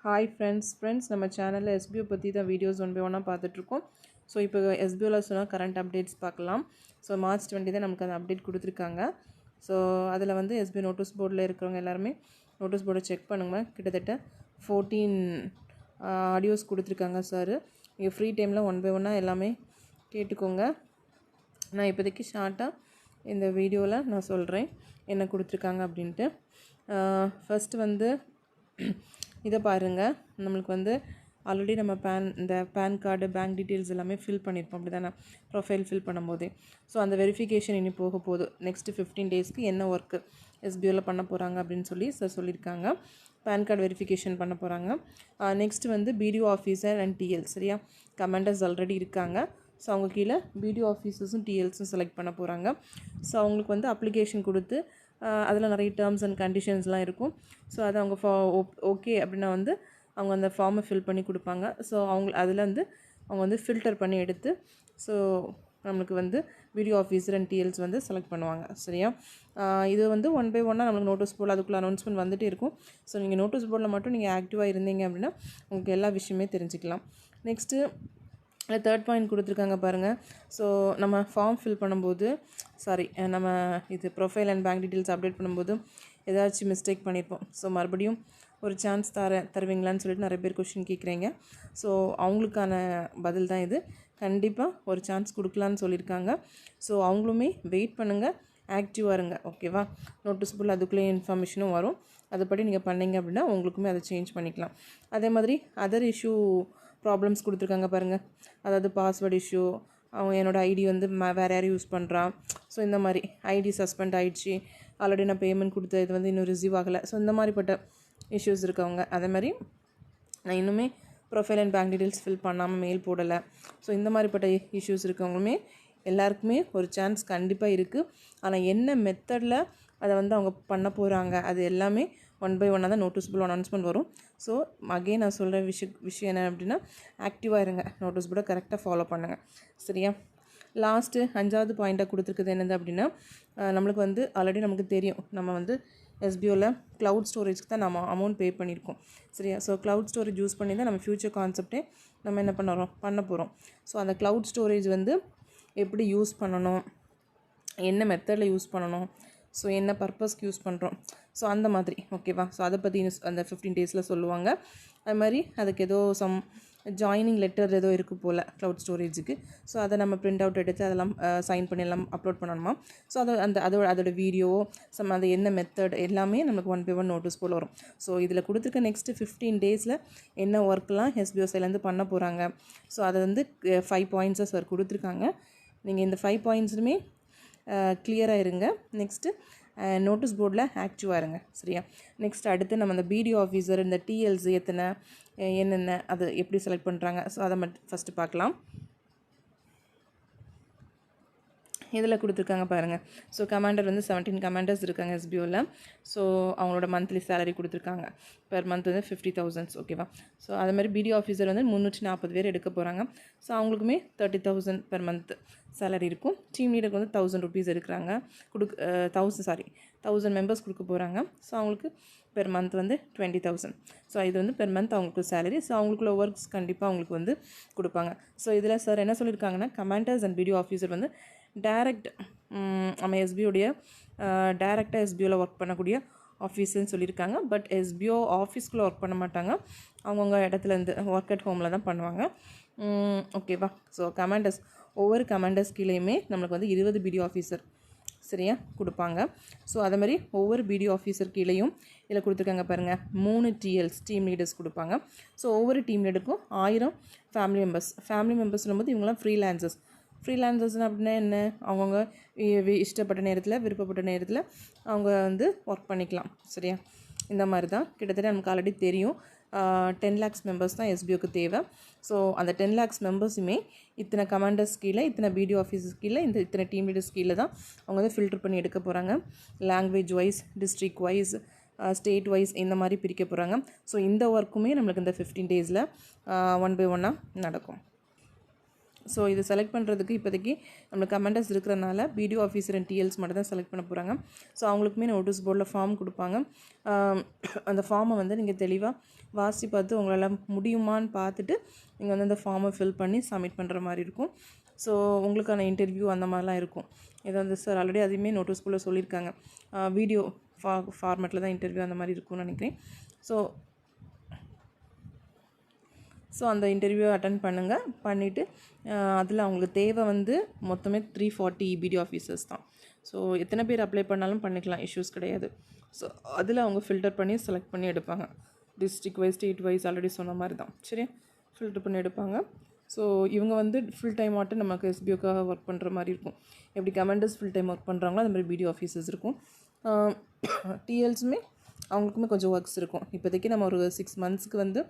Hi friends நம்ம சேனலில் SPO பற்றி தான் வீடியோஸ் ஒன் பை ஒன்னாக பார்த்துட்ருக்கோம். ஸோ இப்போ எஸ்பிஓவில் சொன்னால் கரண்ட் அப்டேட்ஸ் பார்க்கலாம். ஸோ மார்ச் 20 தான் நமக்கு அந்த அப்டேட் கொடுத்துருக்காங்க. ஸோ அதில் வந்து எஸ்பிஓ நோட்டீஸ் போர்டில் இருக்கிறவங்க எல்லாருமே நோட்டீஸ் போர்டை செக் பண்ணுங்க. கிட்டத்தட்ட 14 ஆடியோஸ் கொடுத்துருக்காங்க சார். நீங்கள் ஃப்ரீ டைமில் ஒன் பை ஒன்னாக எல்லாமே கேட்டுக்கோங்க. நான் இப்போதைக்கு ஷார்ட்டாக இந்த வீடியோவில் நான் சொல்கிறேன் என்ன கொடுத்துருக்காங்க அப்படின்ட்டு. ஃபஸ்ட்டு வந்து இதை பாருங்கள். நம்மளுக்கு வந்து ஆல்ரெடி நம்ம பேன் கார்டு பேங்க் டீட்டெயில்ஸ் எல்லாமே ஃபில் பண்ணியிருப்போம், அப்படி தானே ப்ரொஃபைல் ஃபில் பண்ணும்போதே. ஸோ அந்த வெரிஃபிகேஷன் இனி போக போகுது. நெக்ஸ்ட்டு 15 டேஸ்க்கு என்ன ஒர்க்கு எஸ்பிஓவில் பண்ண போகிறாங்க அப்படின்னு சொல்லி சார் சொல்லியிருக்காங்க. பேன் கார்டு வெரிஃபிகேஷன் பண்ண போகிறாங்க. நெக்ஸ்ட்டு வந்து பிடிஓ ஆஃபீஸர் அண்ட் டிஎல், சரியா? கமாண்டர்ஸ் ஆல்ரெடி இருக்காங்க. ஸோ அவங்க கீழே பிடிஓ ஆஃபீஸர்ஸும் டிஎல்ஸும் செலக்ட் பண்ண போகிறாங்க. ஸோ அவங்களுக்கு வந்து அப்ளிகேஷன் கொடுத்து அதில் நிறைய டேர்ம்ஸ் அண்ட் கண்டிஷன்ஸ்லாம் இருக்கும். ஸோ அதை அவங்க ஓகே அப்படின்னா வந்து அவங்க அந்த ஃபார்மை ஃபில் பண்ணி கொடுப்பாங்க. ஸோ அதில் வந்து அவங்க வந்து ஃபில்டர் பண்ணி எடுத்து ஸோ நம்மளுக்கு வந்து வீடியோ ஆஃபீஸர் அண்ட் டிஎல்ஸ் வந்து செலக்ட் பண்ணுவாங்க, சரியா? இது வந்து ஒன் பை ஒன்னாக நம்மளுக்கு நோட்டீஸ் போர்டில் அதுக்குள்ளே அனௌன்ஸ்மெண்ட் வந்துகிட்டே இருக்கும். ஸோ நீங்கள் நோட்டீஸ் போர்டில் மட்டும் நீங்கள் ஆக்டிவாக இருந்தீங்க அப்படின்னா உங்களுக்கு எல்லா விஷயமே தெரிஞ்சுக்கலாம். நெக்ஸ்ட்டு தேர்ட் பாயிண்ட் கொடுத்துருக்காங்க பாருங்கள். ஸோ நம்ம ஃபார்ம் ஃபில் பண்ணும்போது நம்ம இது profile and bank details update பண்ணும்போது ஏதாச்சும் மிஸ்டேக் பண்ணியிருப்போம். ஸோ மறுபடியும் ஒரு சான்ஸ் தருவீங்களான்னு சொல்லிட்டு நிறைய பேர் கொஷின் கேட்குறீங்க. ஸோ அவங்களுக்கான பதில் தான் இது. கண்டிப்பாக ஒரு சான்ஸ் கொடுக்கலான்னு சொல்லியிருக்காங்க. ஸோ அவங்களுமே வெயிட் பண்ணுங்கள், ஆக்டிவாக இருங்க, ஓகேவா? நோட்டீஸ் போர்டில் அதுக்குள்ளே இன்ஃபர்மேஷனும் வரும். அதுபடி நீங்கள் பண்ணிங்க அப்படின்னா உங்களுக்குமே அதை சேஞ்ச் பண்ணிக்கலாம். அதே மாதிரி அதர் இஷ்யூ ப்ராப்ளம்ஸ் கொடுத்துருக்காங்க பாருங்கள். அதாவது பாஸ்வேர்டு இஷ்யூ, அவங்க என்னோடய ஐடி வந்து வேறு யாரும் யூஸ் பண்ணுறான். ஸோ இந்த மாதிரி ஐடி சஸ்பெண்ட் ஆகிடுச்சு, ஆல்ரெடி நான் பேமெண்ட் கொடுத்த இது வந்து இன்னும் ரிசீவ் ஆகலை. ஸோ இந்த மாதிரிப்பட்ட இஷ்யூஸ் இருக்கவங்க, அதே மாதிரி நான் இன்னுமே profile and bank details fill பண்ணாமல் மெயில் போடலை. ஸோ இந்த மாதிரிப்பட்ட இஷ்யூஸ் இருக்கவங்களுமே எல்லாருக்குமே ஒரு சான்ஸ் கண்டிப்பாக இருக்குது. ஆனால் என்ன மெத்தடில் அதை வந்து அவங்க பண்ண போகிறாங்க அது எல்லாமே ஒன் பை ஒன்னாக தான் நோட்டீஸ் போர்டில் அனௌன்ஸ்மெண்ட் வரும். ஸோ அகெயின் நான் சொல்கிற விஷயம் என்ன அப்படின்னா, ஆக்டிவாக இருங்க, நோட்டீஸ் போர்டை கரெக்டாக ஃபாலோ பண்ணுங்கள், சரியா? லாஸ்ட்டு 5வது பாயிண்ட்டாக கொடுத்துருக்குது என்னது அப்படின்னா, நம்மளுக்கு வந்து ஆல்ரெடி நமக்கு தெரியும் நம்ம வந்து எஸ்பிஓவில் க்ளவுட் ஸ்டோரேஜ்க்கு தான் நம்ம அமௌண்ட் பே பண்ணியிருக்கோம், சரியா? ஸோ க்ளவுட் ஸ்டோரேஜ் யூஸ் பண்ணி தான் நம்ம ஃப்யூச்சர் கான்செப்டே நம்ம என்ன பண்ண போகிறோம். ஸோ அந்த க்ளவுட் ஸ்டோரேஜ் வந்து எப்படி யூஸ் பண்ணணும், என்ன மெத்தடில் யூஸ் பண்ணணும், ஸோ என்ன பர்பஸ்க்கு யூஸ் பண்ணுறோம், ஸோ அந்த மாதிரி, ஓகேவா? ஸோ அதை பற்றி அந்த 15 டேஸில் சொல்லுவாங்க. அது மாதிரி அதுக்கு ஏதோ ஜாயினிங் லெட்டர் ஏதோ இருக்குது போல் க்ளவுட் ஸ்டோரேஜுக்கு. ஸோ அதை நம்ம பிரிண்ட் அவுட் எடுத்து அதெல்லாம் சைன் பண்ணி எல்லாம் அப்லோட் பண்ணணுமா. ஸோ அதோட வீடியோ அது என்ன மெத்தட் எல்லாமே நமக்கு ஒன் பை ஒன் நோட்டீஸ் போல் வரும். ஸோ இதில் கொடுத்துருக்க நெக்ஸ்ட்டு 15 டேஸில் என்ன ஒர்க்லாம் எஸ்பிஓ சைட்லேருந்து பண்ண போகிறாங்க. ஸோ அதை வந்து 5 பாயிண்ட்ஸாக சார் கொடுத்துருக்காங்க. நீங்கள் இந்த 5 பாயிண்ட்ஸுமே கிளியராக இருங்க. நெக்ஸ்ட்டு நோட்டீஸ் போர்டில் ஆக்டிவாக இருங்க, சரியா? நெக்ஸ்ட் அடுத்து நம்ம இந்த பிடிஓ ஆஃபீஸர் இந்த டிஎல்ஸ் என்னென்ன அது எப்படி செலக்ட் பண்ணுறாங்க, ஸோ அதை மட்டும் ஃபஸ்ட்டு பார்க்கலாம். இதில் கொடுத்துருக்காங்க பாருங்கள். ஸோ கமாண்டர் வந்து 17 கமாண்டர்ஸ் இருக்காங்க எஸ்பிஓவில். ஸோ அவங்களோட மந்த்லி சேலரி கொடுத்துருக்காங்க. பெர் மந்த் வந்து 50,000, ஓகேவா? ஸோ அது மாதிரி பிடிஓ ஆஃபீஸர் வந்து 340 பேர் எடுக்க போகிறாங்க. ஸோ அவங்களுக்குமே 30,000 பெர் மந்த் சேலரி இருக்கும். டீம் லீடருக்கு வந்து 1000 ருபீஸ் எடுக்கிறாங்க. 1000 மெம்பர்ஸ் கொடுக்க போகிறாங்க. ஸோ அவங்களுக்கு பெர் மந்த் வந்து 20,000. ஸோ இது வந்து பெர் மந்த் அவங்களுக்கு சேலரி. ஸோ அவங்களுக்குள்ள ஒர்க்ஸ் கண்டிப்பாக அவங்களுக்கு வந்து கொடுப்பாங்க. ஸோ இதில் சார் என்ன சொல்லியிருக்காங்கன்னா, கமாண்டர்ஸ் அண்ட் பிடிஓ ஆஃபீஸர் வந்து டைரக்ட் நம்ம எஸ்பிஓடைய டைரெக்டாக எஸ்பிஓவில் ஒர்க் பண்ணக்கூடிய ஆஃபீஸுன்னு சொல்லியிருக்காங்க. பட் எஸ்பிஓ ஆஃபீஸ்க்குள்ளே ஒர்க் பண்ண மாட்டாங்க, அவங்கவுங்க இடத்துலேருந்து ஒர்க் அட் ஹோமில் தான் பண்ணுவாங்க, ஓகேவா? ஸோ ஒவ்வொரு கமாண்டர்ஸ் கீழேயுமே நம்மளுக்கு வந்து 20 பிடிஓ ஆஃபீஸர், சரியா, கொடுப்பாங்க. ஸோ அதே மாதிரி ஒவ்வொரு பிடிஓ ஆஃபீஸர் கீழேயும் இதில் கொடுத்துருக்காங்க பாருங்கள், 3 டிஎல்ஸ் டீம் லீடர்ஸ் கொடுப்பாங்க. ஸோ ஒவ்வொரு டீம் லீடருக்கும் 1000 ஃபேமிலி மெம்பர்ஸ் போது இவங்களாம் ஃப்ரீலான்சர்ஸ்னால் அப்படின்னா என்ன, அவங்கவுங்க இஷ்டப்பட்ட நேரத்தில் விருப்பப்பட்ட நேரத்தில் அவங்க வந்து ஒர்க் பண்ணிக்கலாம், சரியா? இந்த மாதிரி தான் கிட்டத்தட்ட நமக்கு ஆல்ரெடி தெரியும். 10 lakhs மெம்பர்ஸ் தான் எஸ்பிஓக்கு தேவை. ஸோ அந்த 10 lakhs மெம்பர்ஸுமே இத்தனை கமாண்டர்ஸ் கீழே, இத்தனை பிடிஓ ஆஃபீஸர்ஸ் கீழே, இத்தனை டீம் லீடர்ஸ் கீழே தான் அவங்க வந்து ஃபில்டர் பண்ணி எடுக்க போகிறாங்க. Language wise, district wise, state wise இந்த மாதிரி பிரிக்க போகிறாங்க. ஸோ இந்த ஒர்க்குமே நம்மளுக்கு இந்த 15 டேஸில் ஒன் பை ஒன்னாக நடக்கும். ஸோ இது செலக்ட் பண்ணுறதுக்கு இப்போதைக்கு நம்மளுக்கு கமெண்டர்ஸ் இருக்கிறனால பிடிஓ ஆஃபீஸர் அண்ட் டிஎல்ஸ் மட்டும் தான் செலக்ட் பண்ண போகிறாங்க. ஸோ அவங்களுக்குமே நோட்டீஸ் போர்டில் ஃபார்ம் கொடுப்பாங்க. அந்த ஃபார்மை வந்து நீங்கள் தெளிவாக வாசி பார்த்து உங்களால் முடியுமான்னு பார்த்துட்டு நீங்கள் வந்து அந்த ஃபார்மை ஃபில் பண்ணி சப்மிட் பண்ணுற மாதிரி இருக்கும். ஸோ உங்களுக்கான இன்டர்வியூ அந்த மாதிரிலாம் இருக்கும். இதை வந்து சார் ஆல்ரெடி அதையுமே நோட்டீஸ் போர்டில் சொல்லியிருக்காங்க. வீடியோ ஃபார்மேட்டில் தான் இன்டர்வியூ அந்த மாதிரி இருக்கும்னு நினைக்கிறேன். ஸோ அந்த இன்டர்வியூ அட்டன் பண்ணுங்கள். பண்ணிவிட்டு அதில் அவங்களுக்கு தேவை வந்து மொத்தமே 340 பிடிஓ ஆஃபீஸர்ஸ் தான். ஸோ எத்தனை பேர் அப்ளை பண்ணாலும் பண்ணிக்கலாம், இஷ்யூஸ் கிடையாது. ஸோ அதில் அவங்க ஃபில்டர் பண்ணி செலக்ட் பண்ணி எடுப்பாங்க. District wise state wise already சொன்ன மாதிரி தான். சரி, ஃபில்டர் பண்ணி எடுப்பாங்க. ஸோ இவங்க வந்து ஃபுல் டைம் ஆட்டு நமக்கு எஸ்பிஓக்காக ஒர்க் பண்ணுற மாதிரி இருக்கும். எப்படி கமெண்டர்ஸ் ஃபுல் டைம் ஒர்க் பண்ணுறாங்களோ அந்த மாதிரி பிடிஓ ஆஃபீஸர்ஸ் இருக்கும். டிஎல்ஸுமே அவங்களுக்குமே கொஞ்சம் ஒர்க்ஸ் இருக்கும். இப்போதைக்கு நம்ம ஒரு 6 monthsக்கு வந்து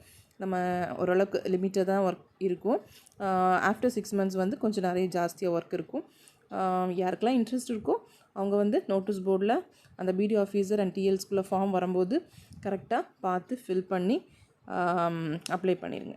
நம்ம ஓரளவுக்கு லிமிட்டாக தான் ஒர்க் இருக்கும். ஆஃப்டர் 6 months வந்து கொஞ்சம் நிறைய ஜாஸ்தியாக ஒர்க் இருக்கும். யாருக்கெல்லாம் இன்ட்ரெஸ்ட் இருக்கோ அவங்க வந்து நோட்டீஸ் போர்டில் அந்த பிடிஓ ஆஃபீஸர் அண்ட் டிஎல்ஸ்குள்ளே ஃபார்ம் வரும்போது கரெக்டாக பார்த்து ஃபில் பண்ணி அப்ளை பண்ணிடுங்க.